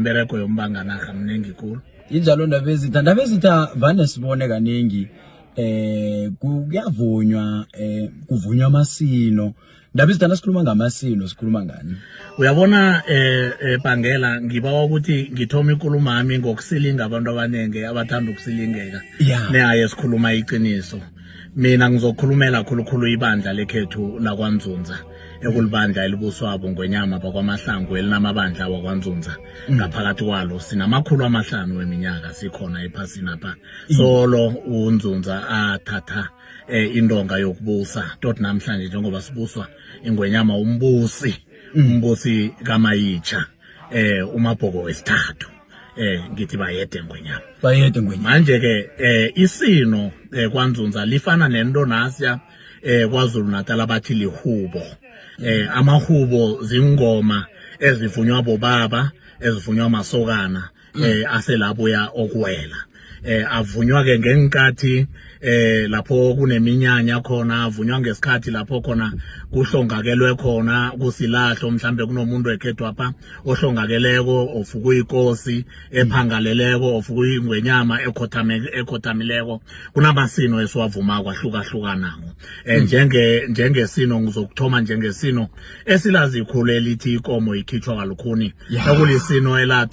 Imbereko yombanganaga mnengi khulu. Injalo ndabezitha vane sibone kaningi kuyavunywa kuvunywa amasino. Ndabezitha nasikhuluma ngamasino sikhuluma ngani? Uyabona Bhangela ngibawa ukuthi ngithoma inkulumo yami ngokusilinga abantu abanenge abathanda ukusilingeka. Nehaye sikhuluma iqiniso. Mina ngizokhulumela khulukhulu ibandla lekhethu lakwaNdzundza ekulibandla elibuswabo ngwenyama bakwaMahlangu elinamabandla wakwaNdzundza. Ngaphakathi kwalo sinamakhulu amahlanu weminyaka sikhona ephasini apha. Solo uNdzundza athatha indonga yokubusa tot namhlanje njengoba sibuswa ingwenyama umbusi kaMayitsha uMabhoko wesithathu. Ngithi bayede ngwenyama manje ke isino kwaNdzundza lifana nento nasiya kwaZulu Natal abathi lihubo. Amahubo zingoma ezivunywa bobaba ezivunywa masokana aselabuya okuwela. Avunywa ke ngenkathi lapho kuneminyanya khona, avunywa ngesikhathi lapho khona kuhlongakelwe khona kusilahlo mhlambe kunomuntu ekhethu apha ohlongakeleko ofuku inkosi ephangaleleko ofuku ingwenyama ekhothamileko. Kunamasino esiwavuma kwahlukahlukanako. Njengesino ngizokuthoma njengesino esilazi ikhulu elithi ikomo ikhitshwa kalukhuni okulisino ela